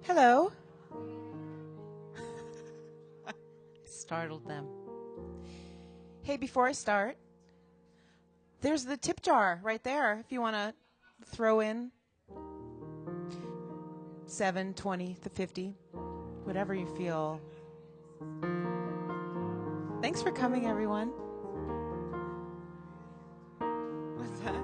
Hello. I startled them. Hey, before I start, there's the tip jar right there if you want to throw in 7, 20, to 50, whatever you feel. Thanks for coming, everyone. What's that?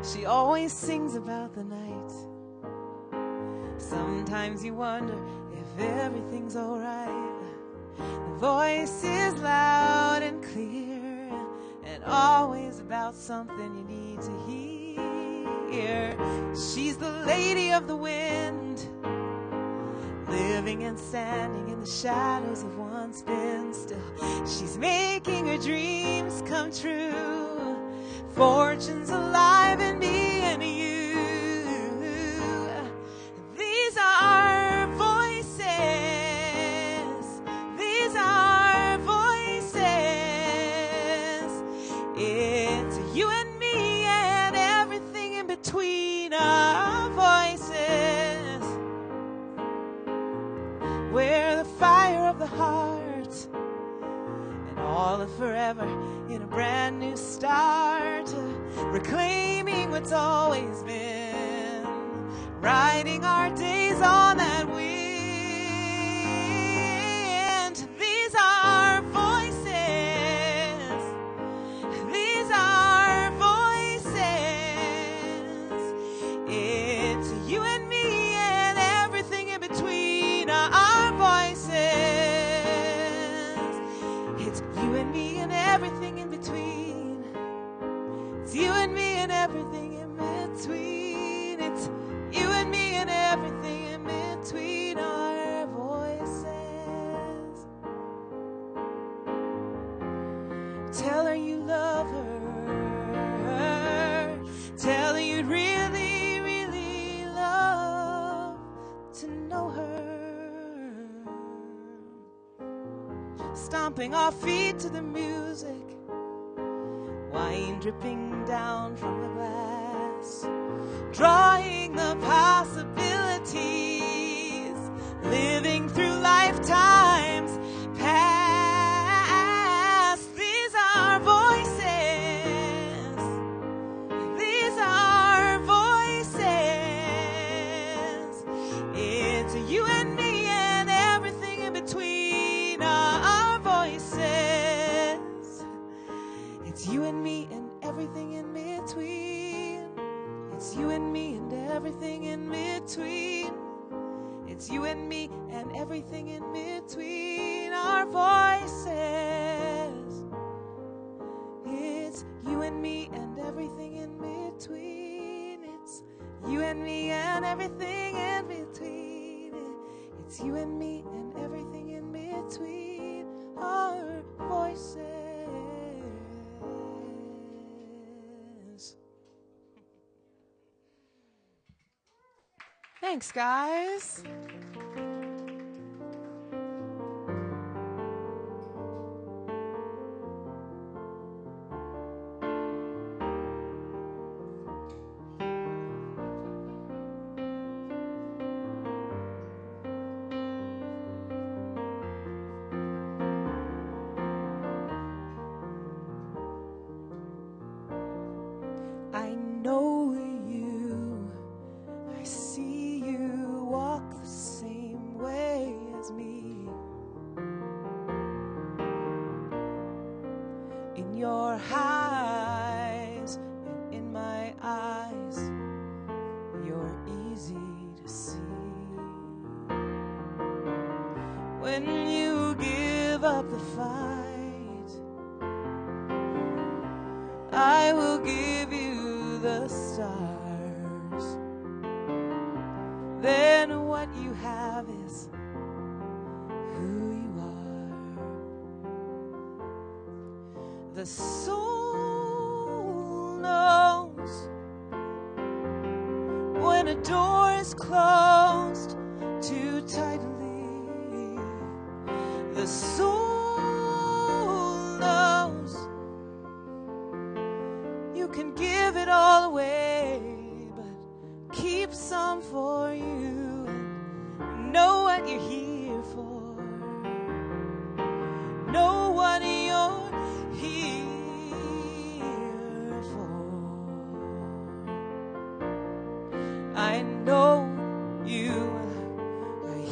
She always sings about the night. Sometimes you wonder if everything's alright. The voice is loud and clear, and always about something you need to hear. She's the lady of the wind, living and standing in the shadows of once been still. She's making her dreams come true. Fortune's alive in me and you. These are voices. These are voices. It's you and me and everything in between our voices. We're the fire of the heart, and all of forever in a brand new start, reclaiming what's always been, riding our days on that wind. These are voices. These are voices. It's you and me and everything in between our voices. It's you and me and everything in between. It's you and me and everything in between. It's you and me and everything in between our voices. Tell her you love her. Tell her you'd really, really love to know her. Stomping our feet to the music, wine dripping down from the glass, drawing the possibilities, living through lifetimes past. These are voices. These are voices. It's you and me and everything in between our voices. It's you and me and everything in between. It's you and me and everything in between. It's you and me and everything in between our voices. It's you and me and everything in between. It's you and me and everything in between. It's you and me and everything in between our voices. Thanks, guys. I know you. I see you walk the same way as me. In your eyes and in my eyes, you're easy to see. When you give up the fight, I will give you the stars. Then what you have is who you are. The soul knows when a door is closed too tightly. The soul knows you're here for. Know what you're here for. I know you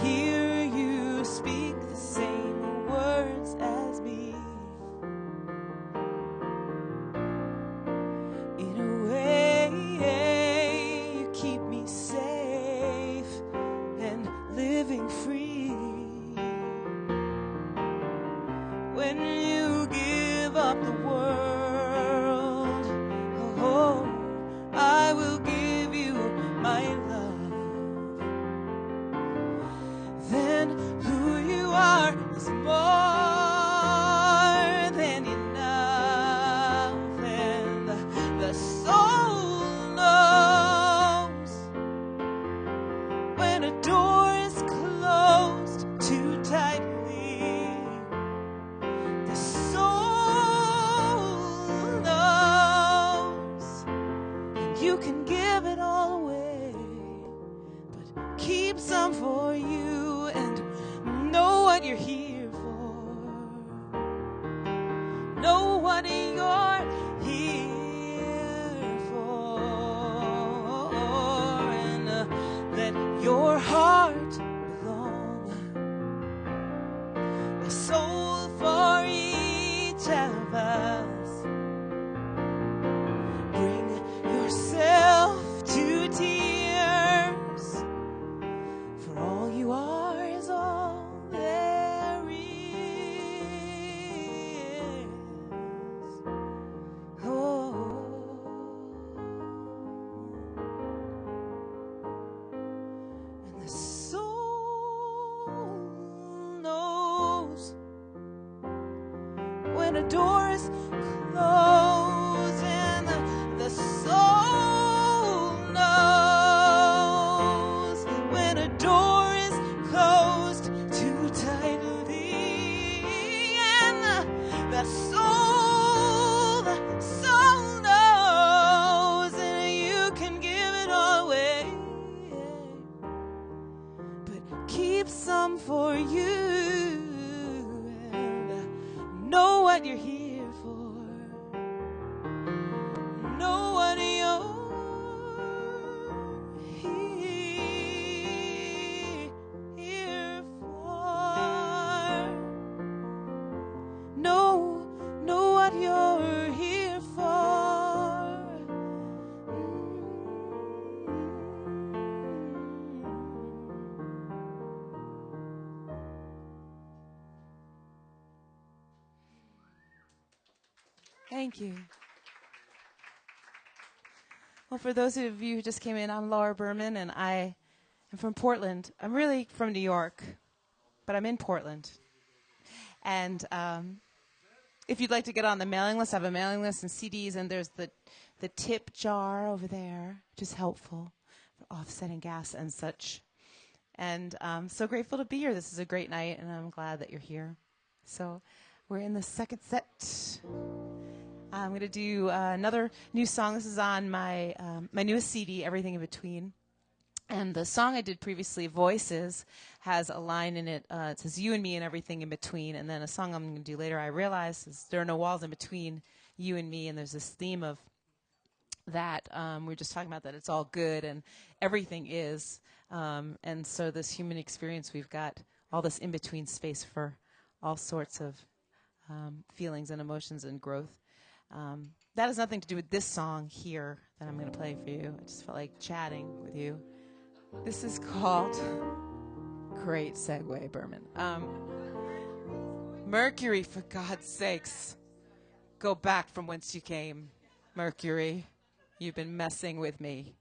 hear you speak the same words as me. In a way, you keep me safe and living free. When you give up the world, oh, I will give you my love. Then who you are is more than enough, and the soul knows when a door is closed too tightly. The soul knows, and you can give it all away, but keep some for you and know what you're here for. Know what you're here for, and let your heart belong, a soul for each of us. Bring yourself to tears, for all you are is all there is. Oh, and the soul knows when a door is closed, and the soul knows when a door is closed too tightly, and the soul knows, and you can give it all away, but keep some for you and know what you're here for. Know what you're here for. Know what you're here for. Thank you. Well, for those of you who just came in, I'm Laura Berman, and I am from Portland. I'm really from New York, but I'm in Portland. And if you'd like to get on the mailing list, I have a mailing list and CDs, and there's the tip jar over there, which is helpful for offsetting gas and such. And I'm so grateful to be here. This is a great night, and I'm glad that you're here. So we're in the second set. I'm going to do another new song. This is on my my newest CD, Everything in Between. And the song I did previously, Voices, has a line in it. It says, you and me and everything in between. And then a song I'm going to do later, I realize, is there are no walls in between you and me. And there's this theme of that. We were just talking about that it's all good and everything is. And so this human experience, we've got all this in-between space for all sorts of feelings and emotions and growth. That has nothing to do with this song here that I'm going to play for you. I just felt like chatting with you. This is called, great segue, Berman. Mercury, for God's sakes. Go back from whence you came, Mercury. You've been messing with me.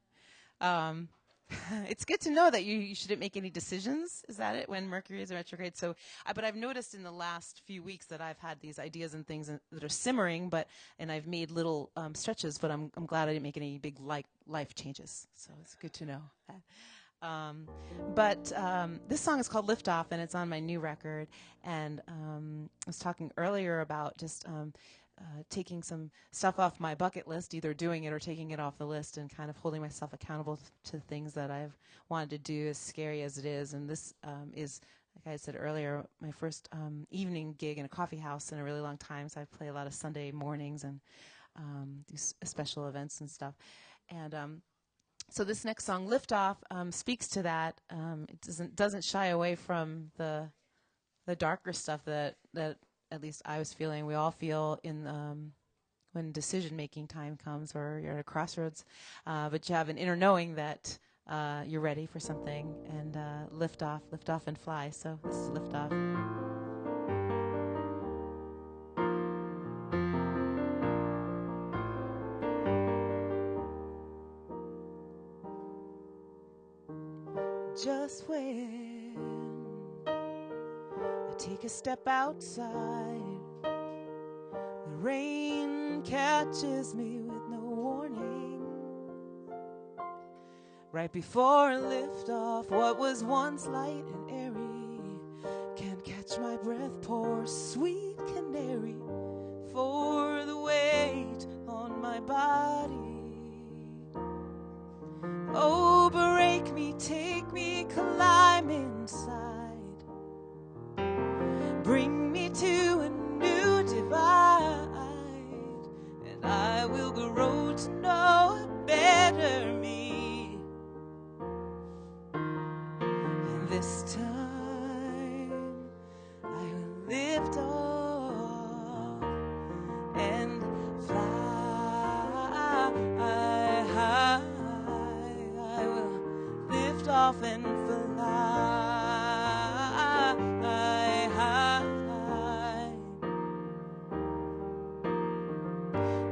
It's good to know that you shouldn't make any decisions. Is that it? When Mercury is in retrograde. So, but I've noticed in the last few weeks that I've had these ideas and things that are simmering, and I've made little stretches. But I'm glad I didn't make any big life changes. So it's good to know that. This song is called Lift Off, and it's on my new record. And I was talking earlier about just taking some stuff off my bucket list, either doing it or taking it off the list, and kind of holding myself accountable to things that I've wanted to do, as scary as it is. And this is, like I said earlier, my first evening gig in a coffee house in a really long time. So I play a lot of Sunday mornings and do special events and stuff. And so this next song, Lift Off, speaks to that. It doesn't shy away from the darker stuff that at least I was feeling. We all feel in when decision-making time comes, or you're at a crossroads. But you have an inner knowing that you're ready for something, and lift off and fly. So this is Lift Off. Just when I take a step outside, the rain catches me with no warning. Right before I lift off, what was once light and airy can't catch my breath, poor sweet canary, for the weight on my body. Oh, break me, take me, climb inside. Bring me to a new divide, and I will grow to know a better me. And this time I will lift off and fly. Off and fly high.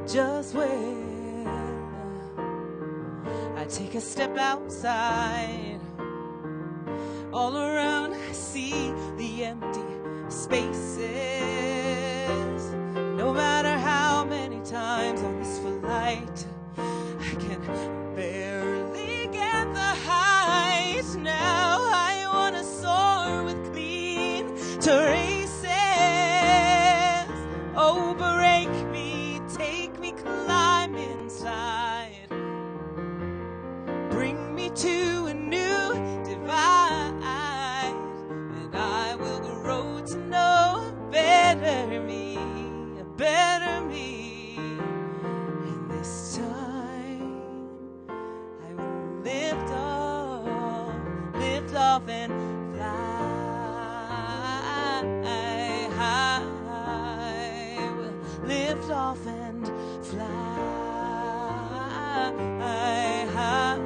Just when I take a step outside, all around I see the empty spaces. No matter how many times on this flight I can barely get the heights. Now I wanna soar with clean terraces. Oh, break me, take me, climb inside. Bring me to a new divide, and I will grow to know a better me, a better me. And this time I will lift off and fly high. Will lift off and fly high.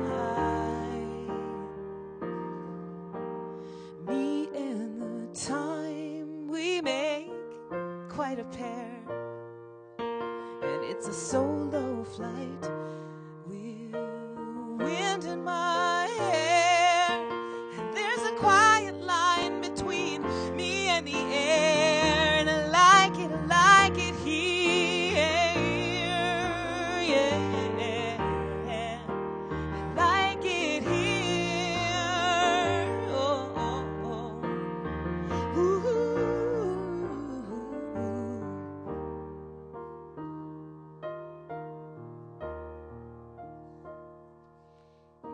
Me and the time we make quite a pair, and it's a solo flight with wind in my hair, and there's a quiet line between me and the air, and I like it here, yeah, I like it here, oh, oh, oh. Ooh.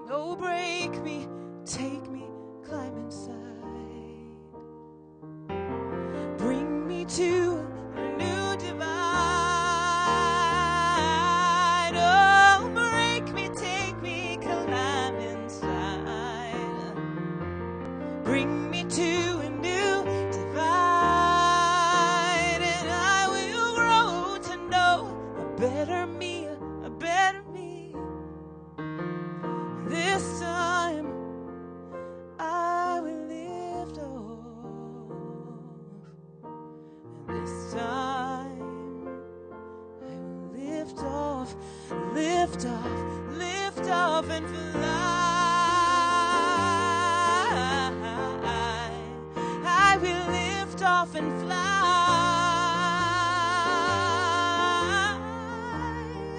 Oh, break me, take me, climb inside. Bring me to a new divide. Oh, break me, take me, climb inside. Bring me to a new divide, and I will grow to know a better me, a better me. This time I will lift off, and this time I will lift off, lift off, lift off and fly. I will lift off and fly.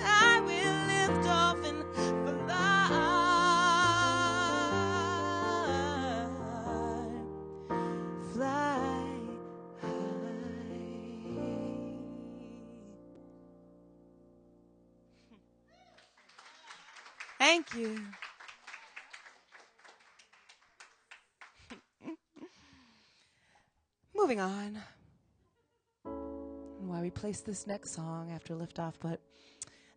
I will lift off and fly. Fly high. Thank you. Moving on. Why we placed this next song after liftoff, but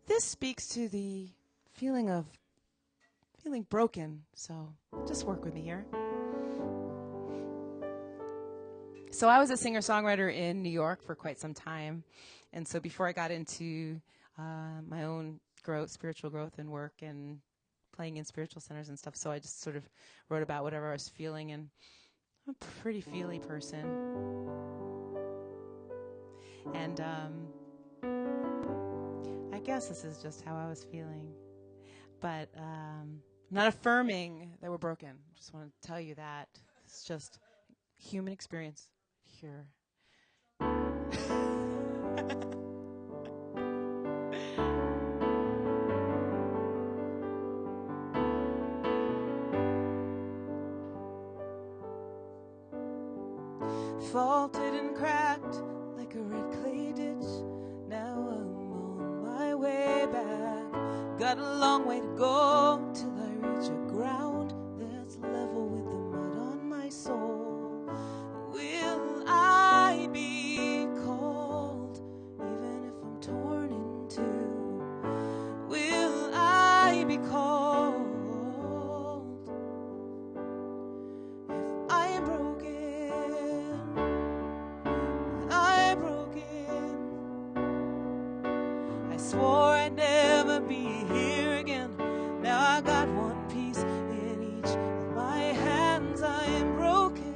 this speaks to the feeling of feeling broken. So just work with me here. So I was a singer-songwriter in New York for quite some time. And so before I got into my own growth, spiritual growth and work and playing in spiritual centers and stuff, so I just sort of wrote about whatever I was feeling. And I'm a pretty feely person. And I guess this is just how I was feeling. But I'm not affirming that we're broken. Just want to tell you that. It's just human experience here. Faulted and cracked like a red clay ditch. Now I'm on my way back. Got a long way to go till I reach a ground that's level with the mud on my soul. Will I be called even if I'm torn in two? Will I be called if I am broken? I'm broken. I swore I'd never be here again. Now I got one piece in each of my hands. I am broken.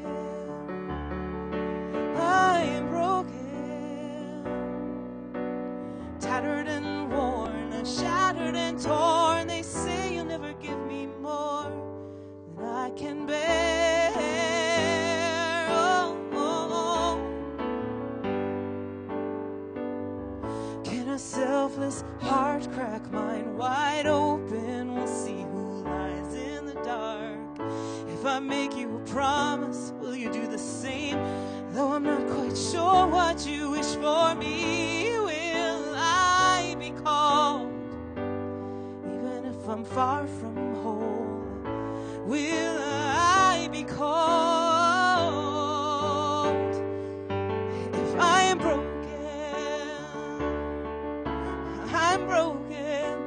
I am broken. Tattered and worn, shattered and torn. They say you'll never give me more than I can bear. Oh, oh, oh. Can a selfless heart crack mine wide open? We'll see who lies in the dark. If I make you a promise, will you do the same? Though I'm not quite sure what you wish for me, will I be called even if I'm far from whole? Will I be called if I am broken? I'm broken.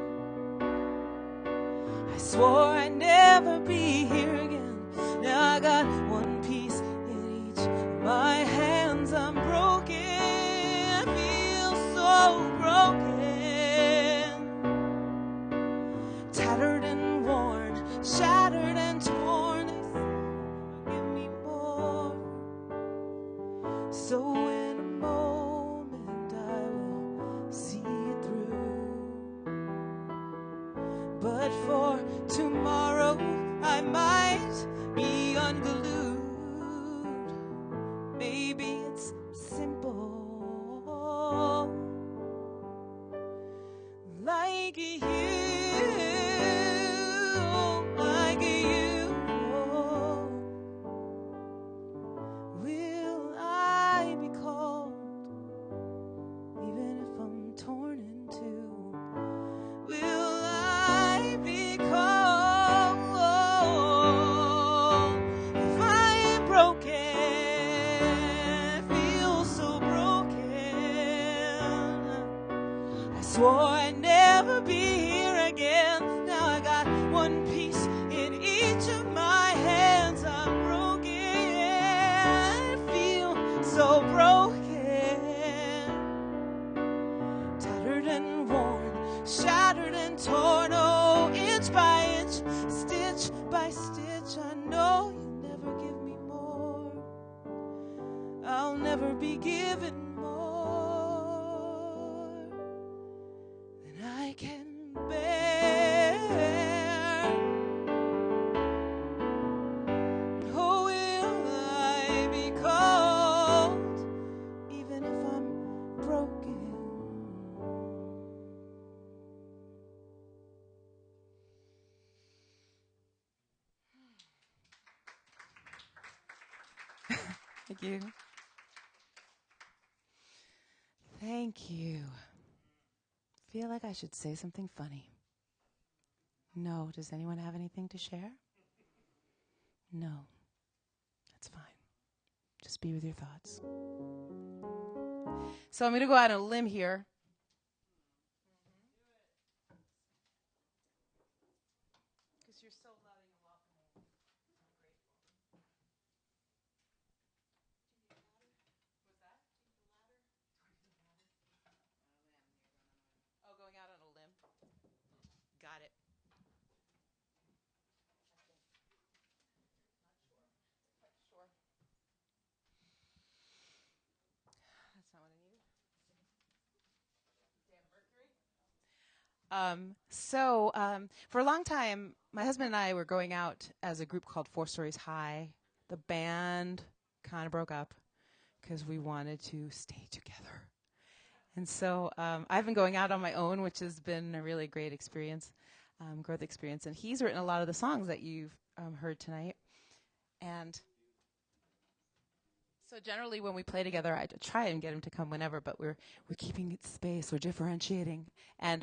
I swore I'd never be here again. Now I got one piece in each of my hands. I'm broken. I feel so broken. Tattered and worn, shattered and torn. They say give me more. So in a moment I will see it through. But for tomorrow I might be unglued. Maybe it's simple, like you, like you. Will I be called even if I'm torn in two? Will I be called if I am broken? Feel so broken. I swore I'd never be here again. Now I got one piece in each of my hands. I'm broken. Feel so broken. Tattered and worn, shattered and torn, oh, inch by inch, stitch by stitch. I know you'll never give me more. I'll never be given more than I can bear. Oh, will I be called even if I'm broken? Thank you. Thank you. Feel like I should say something funny. No. Does anyone have anything to share? No. That's fine. Just be with your thoughts. So I'm going to go out on a limb here. Because you're so loving and welcoming. I'm grateful. Was that? Oh, going out on a limb. Got it. Sure. That's not what I needed. Damn Mercury. For a long time, my husband and I were going out as a group called 4 Stories High. The band kind of broke up because we wanted to stay together. And so I've been going out on my own, which has been a really great experience, growth experience. And he's written a lot of the songs that you've heard tonight. And so generally when we play together, I try and get him to come whenever, but we're keeping it space, we're differentiating. And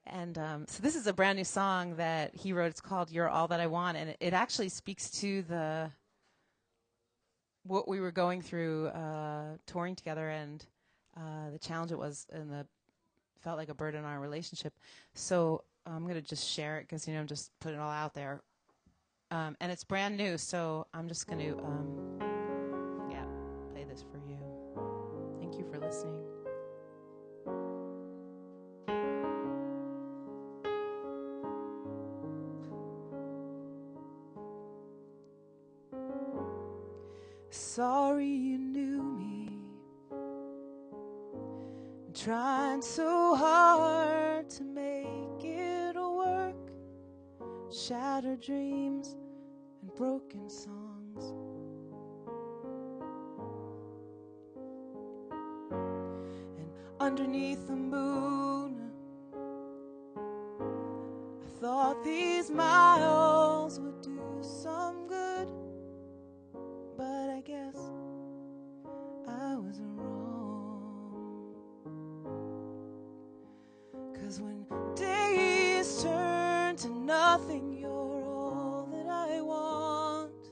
so this is a brand new song that he wrote. It's called You're All That I Want. And it actually speaks to what we were going through touring together and the challenge it was and felt like a burden on our relationship. So I'm going to just share it because, I'm just putting it all out there. And it's brand new, so I'm just going to, play this for you. Thank you for listening. Sorry you knew me. I'm trying so hard to make it work. Shattered dreams and broken songs. And underneath the moon, I thought these miles would do some good. But I guess I was wrong. 'Cause when days turn to nothing, you're all that I want.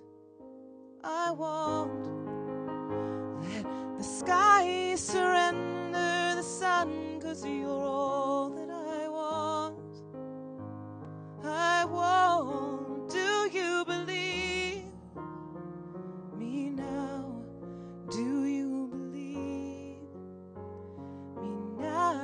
I want. Let the sky surrender the sun, 'cause you're all that I want. I want. Do you believe me now? Do you believe me now?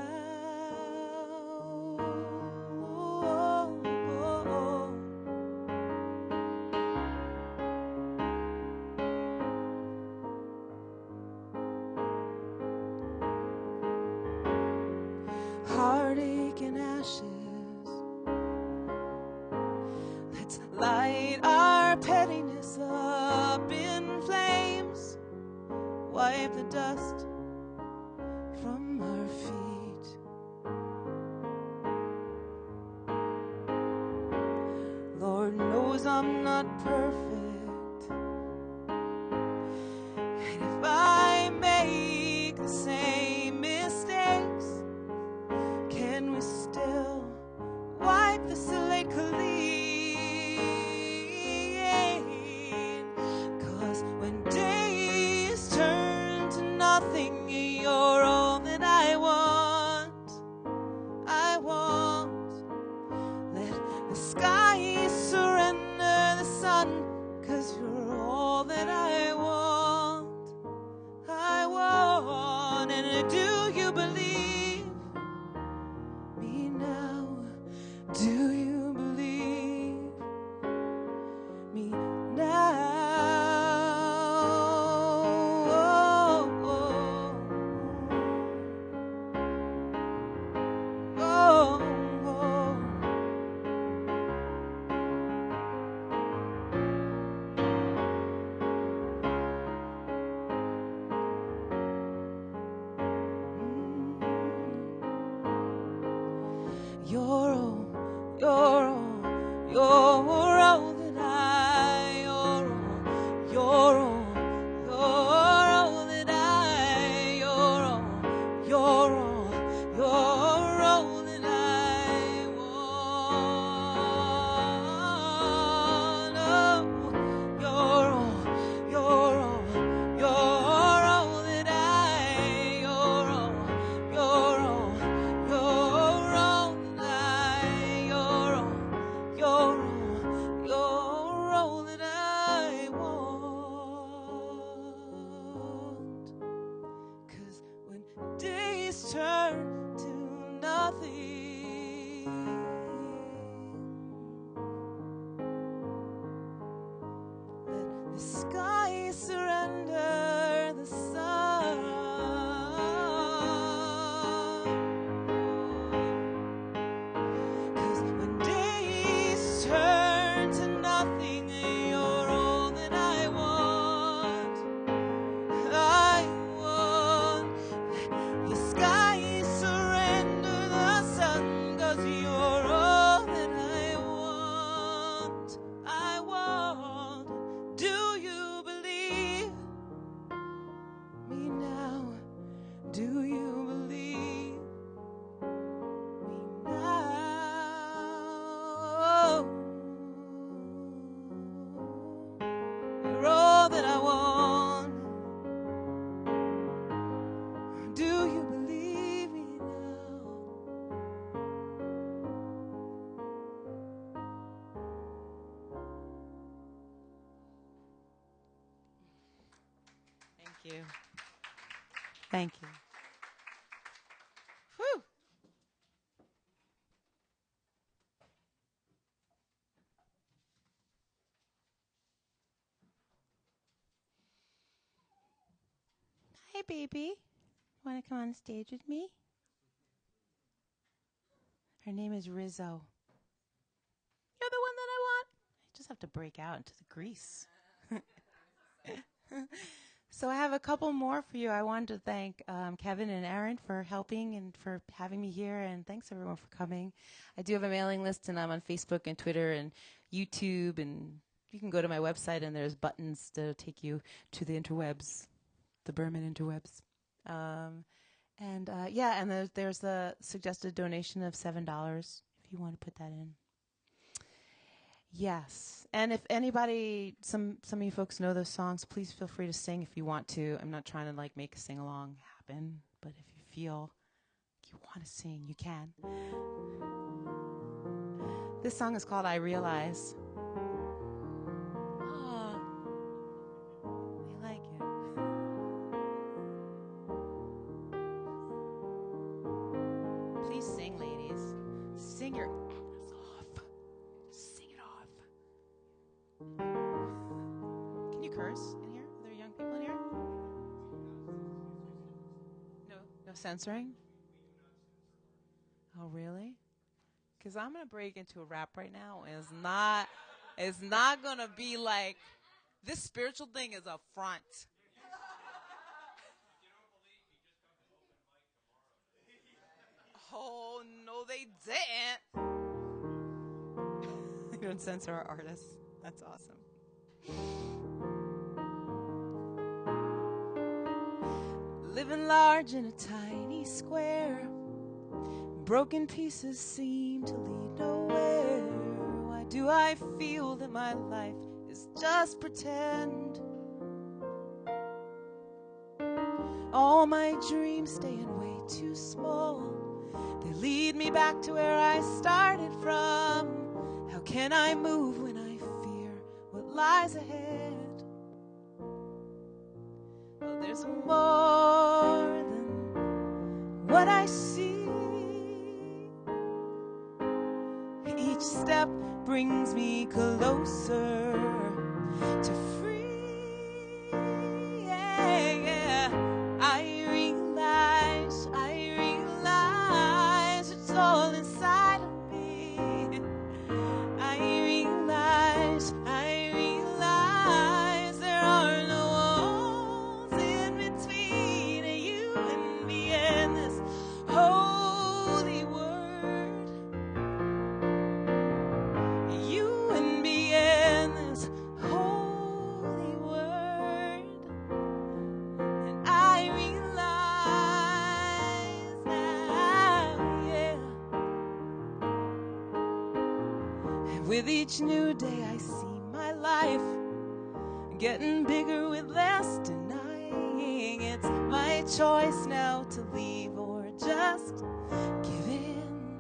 Heartache and ashes. Let's light our pettiness up in flames. Wipe the dust from our feet. Lord knows I'm not perfect. And if I make the same mistakes, can we still wipe the slate clean? 'Cause when days turn to nothing, you're all that I want. I want. Let the sky surrender the sun, 'cause you're all that I want. I want. And do you believe me now? Do you believe me now? turn to nothing. Let the sky surrender the sun. 'Cause when days turn to nothing, you're all that I want. I want the sky surrender the sun, 'cause you're all that I want. I want. Do you believe me now? Do you believe me now? You're all that I want. Do you believe me now? Thank you. Thank you. Whew. Hi, baby. Want to come on stage with me? Her name is Rizzo. You're the one that I want. I just have to break out into the grease. So I have a couple more for you. I wanted to thank Kevin and Aaron for helping and for having me here, and thanks everyone for coming. I do have a mailing list, and I'm on Facebook and Twitter and YouTube, and you can go to my website, and there's buttons to take you to the interwebs, the Berman interwebs. And there's a suggested donation of $7 if you want to put that in. Yes, and if anybody, some of you folks know those songs, please feel free to sing if you want to. I'm not trying to like make a sing along happen, but if you feel like you want to sing, you can. This song is called "I Realize." Oh, I like it. Please sing, ladies. Sing your ass off. Sing it off. Can you curse in here? Are there young people in here? No censoring? Oh, really? Because I'm going to break into a rap right now. It's not going to be like, this spiritual thing is a front. Oh, no, they didn't. They don't censor our artists. That's awesome. Living large in a tiny square, broken pieces seem to lead nowhere. Why do I feel that my life is just pretend? All my dreams staying way too small. They lead me back to where I started from. How can I move when I fear what lies ahead? Well, there's more than what I see. Each step brings me closer to free. Yeah. I realize it's all inside of me. I realize there are no walls in between you and me and this holy word. You and me and this holy word. And I realize now, yeah. And with each new day I see my life getting bigger with less denying. It's my choice now to leave or just give in.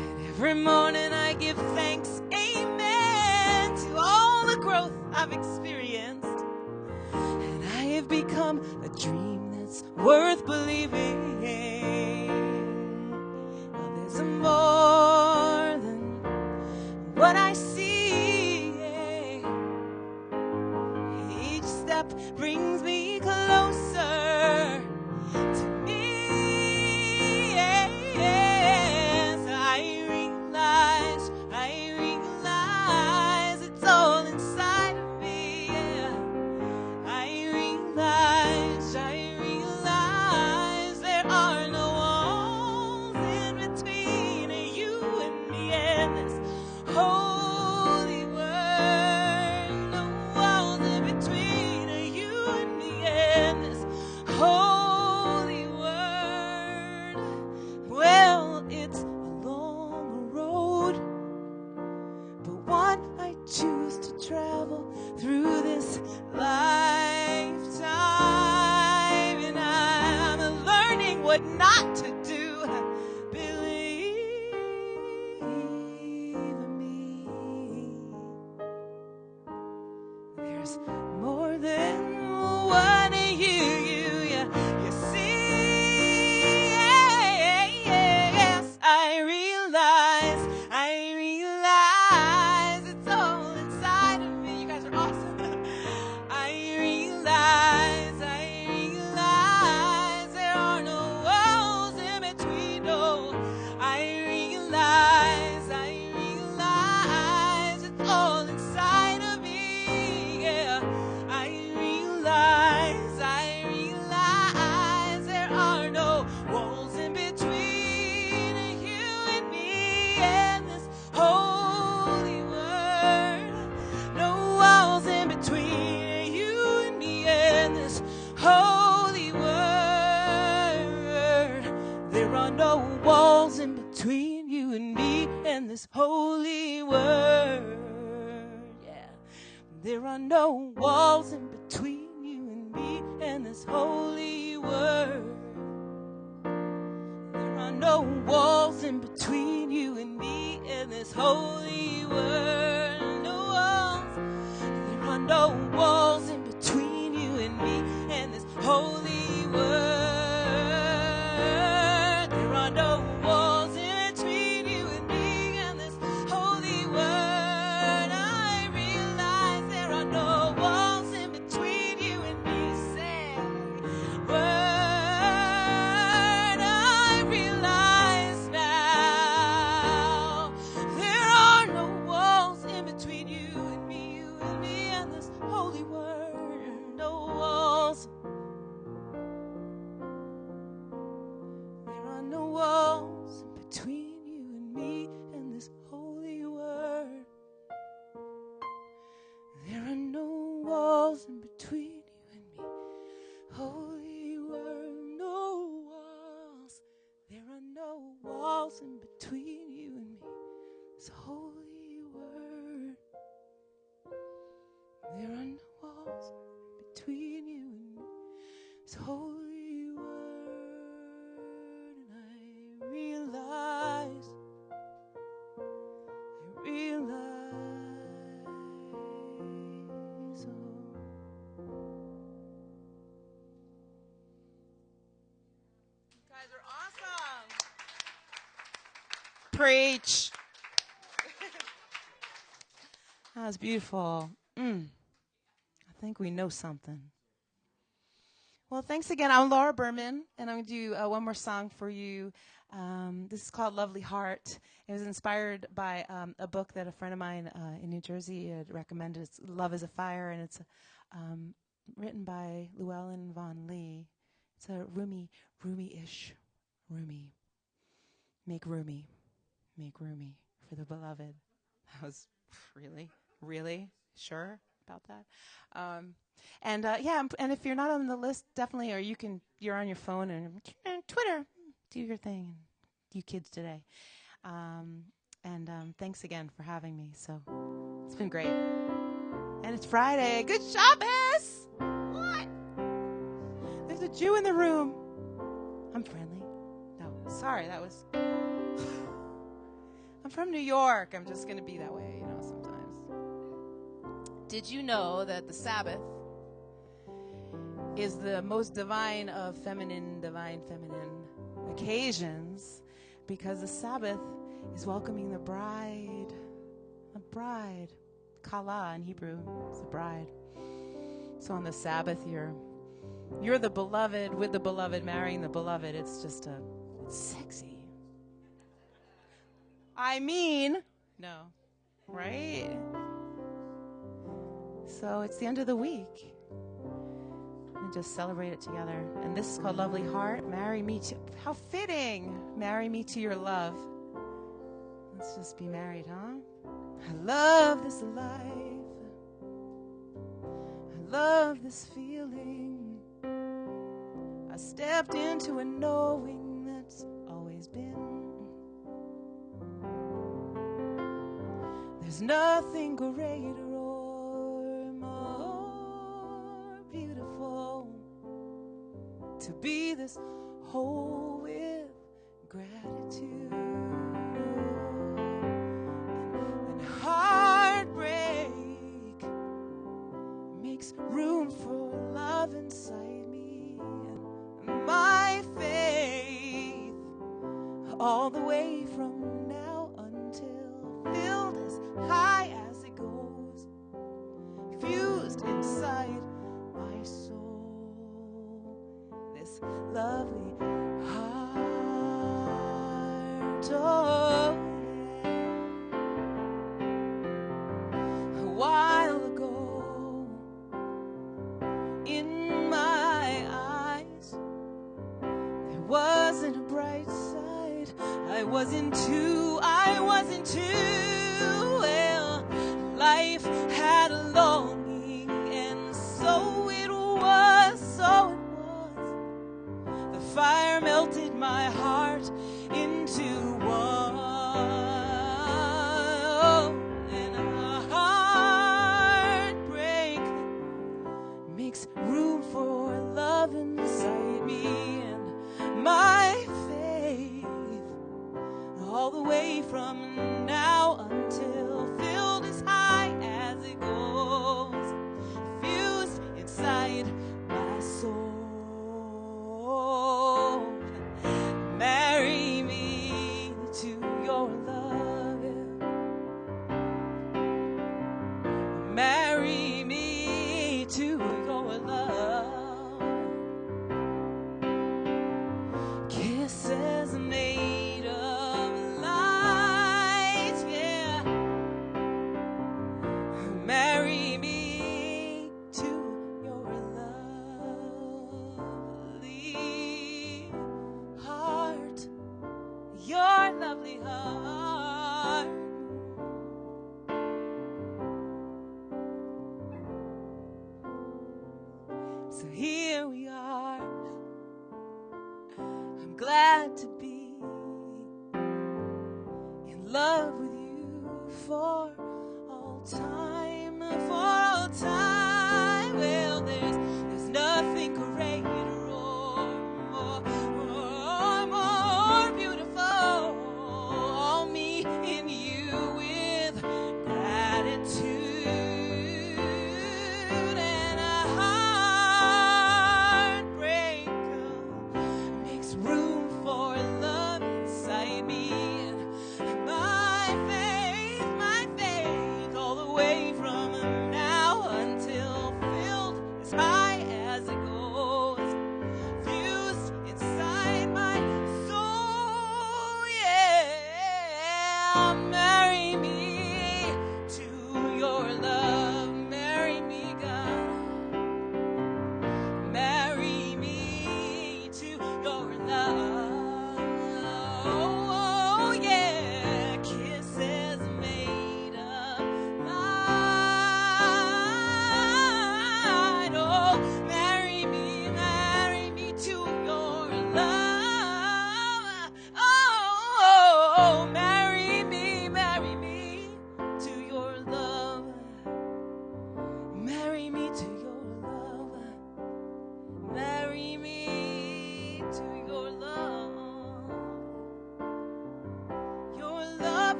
And every morning I give thanks, amen, to all the growth I've experienced. And I have become a dream that's it's worth believing. Now there's more than what I see. Each step brings me closer to me. Yes, I realize it's all inside of me. Yeah. I realize there are no walls in between you and me and this holy word. No walls in between you and me and this holy word. Well, it's a long road, but one I choose to travel through this lifetime, and I'm learning what not to do. Believe me, there's more than what you see. Yes, I realize it's all inside of me. You guys are awesome. I realize there are no walls in between. No, I realize it's all inside of me. Yeah, I realize there are no walls in between you and me and this holy word. No walls in between you and me and this holy word. There are no walls in between you and me and this holy word. Yeah. There are no walls in between you and me and this holy word. There are no walls in between you and me and this holy word. No walls. There are no walls in between you and me and this holy word. There are no walls in between you and me and this holy word. I realize there are no walls in between you and me. Say word. I realize now there are no walls in between you and me and this holy word. No walls. There are no walls in between you and me and this holy word. There are no walls in between you and me. Holy word, no walls. There are no walls in between you and me. This holy word. There are no walls between you and me. This holy word. And I realize. You guys are awesome. Preach. That was beautiful. I think we know something. Well, thanks again. I'm Laura Berman, and I'm going to do one more song for you. This is called Lovely Heart. It was inspired by a book that a friend of mine in New Jersey had recommended. It's Love is a Fire, and it's written by Llewellyn Vaughan Lee. It's a roomy-ish. Roomy. Make roomy for the beloved. That was really sure about that. And if you're not on the list, definitely, or you're on your phone and Twitter, do your thing, you kids today. Thanks again for having me. So it's been great. And it's Friday. Good Shabbos! What? There's a Jew in the room. I'm friendly. No, sorry, that was... I'm from New York. I'm just going to be that way, sometimes. Did you know that the Sabbath is the most divine of divine feminine occasions, because the Sabbath is welcoming the bride. The bride. Kala in Hebrew is the bride. So on the Sabbath, you're the beloved with the beloved, marrying the beloved. It's sexy. I mean, no, right? So it's the end of the week. And just celebrate it together. And this is called Lovely Heart. Marry me to, how fitting. Marry me to your love. Let's just be married, huh? I love this life. I love this feeling. I stepped into a knowing that's always been. There's nothing greater or more beautiful to be this whole with gratitude. And heartbreak makes room for love inside me. And my faith, all the way from now until filled as high as it goes, fused inside my soul, this lovely heart. Oh, yeah. A while ago, in my eyes, there wasn't a bright side. I wasn't too well. Life had a longing, and so it was. The fire melted my heart into one, and a heartbreak makes room for love inside me, and my faith, all the way from now until filled as high as it goes, fused inside my soul. Marry me to your love. Marry me to your love. Kisses made of light, yeah. Marry me to your lovely heart, your lovely heart. So here we are. I'm glad to be in love with you for all time, for all time. Well, there's nothing greater or more beautiful. All me and you with gratitude, and a heartbreak makes room for love.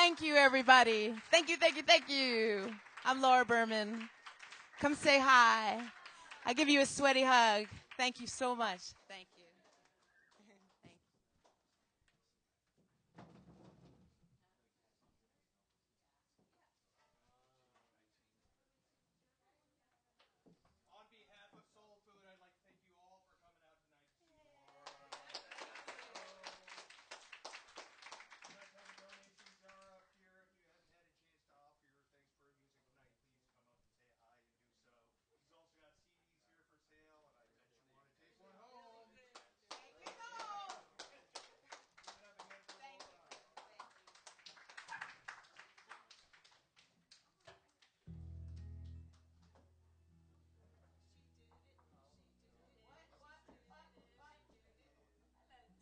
Thank you, everybody. Thank you, thank you, thank you. I'm Laura Berman. Come say hi. I give you a sweaty hug. Thank you so much.